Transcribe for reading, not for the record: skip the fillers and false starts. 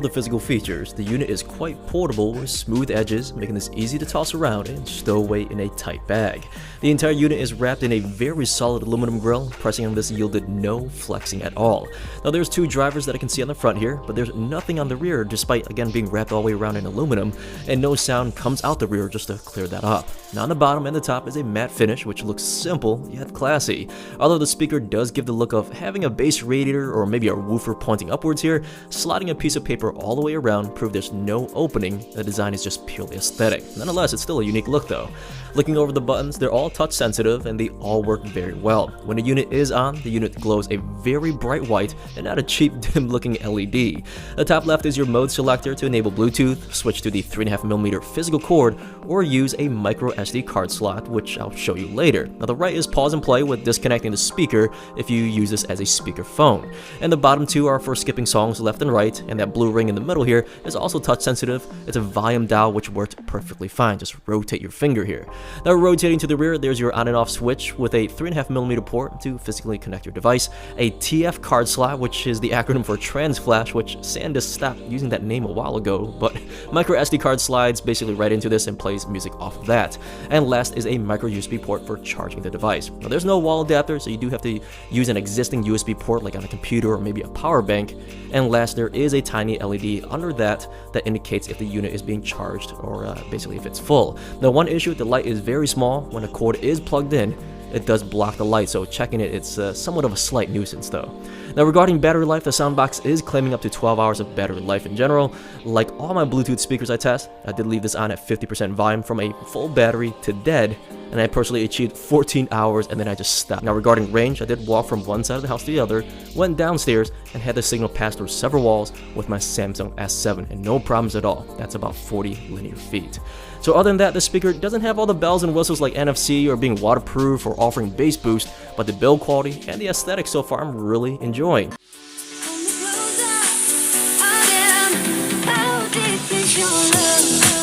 the physical features, the unit is quite portable with smooth edges, making this easy to toss around and stow away in a tight bag. The entire unit is wrapped in a very solid aluminum grille. Pressing on this yielded no flexing at all. Now there's two drivers that I can see on the front here, but there's nothing on the rear despite again being wrapped all the way around in aluminum, and no sound comes out the rear just to clear that up. Now on the bottom and the top is a matte finish which looks simple yet classy. Although the speaker does give the look of having a bass radiator or maybe a woofer pointing upwards here, sliding a piece of paper all the way around proved there's no opening. The design is just purely aesthetic. Nonetheless, it's still a unique look though. Looking over the buttons, they're all touch sensitive and they all work very well. When the unit is on, the unit glows a very bright white and not a cheap dim looking LED. The top left is your mode selector to enable Bluetooth, switch to the 3.5mm physical cord, or use a micro SD card slot, which I'll show you later. Now the right is pause and play with disconnecting the speaker if you use this as a speaker phone. And the bottom two are for skipping songs left and right, and that blue ring in the middle here is also touch sensitive. It's a volume dial which worked perfectly fine. Just rotate your finger here. Now rotating to the rear, there's your on and off switch with a 3.5mm port to physically connect your device, a TF card slot, which is the acronym for Trans Flash, which SanDisk stopped using that name a while ago, but micro SD card slides basically right into this and plays music off of that. And last is a micro USB port for charging the device. Now there's no wall adapter, so you do have to use an existing USB port like on a computer or maybe a power bank. And last, there is a tiny LED under that indicates if the unit is being charged or basically if it's full. Now one issue, the light is very small. When the cord is plugged in, it does block the light, so checking it, it's somewhat of a slight nuisance though. Now regarding battery life, the SoundBox is claiming up to 12 hours of battery life in general. Like all my Bluetooth speakers I test, I did leave this on at 50% volume from a full battery to dead, and I personally achieved 14 hours and then I just stopped. Now regarding range, I did walk from one side of the house to the other, went downstairs, and had the signal pass through several walls with my Samsung S7, and no problems at all. That's about 40 linear feet. So other than that, the speaker doesn't have all the bells and whistles like NFC or being waterproof or offering bass boost, but the build quality and the aesthetic so far I'm really enjoying. How deep is your love?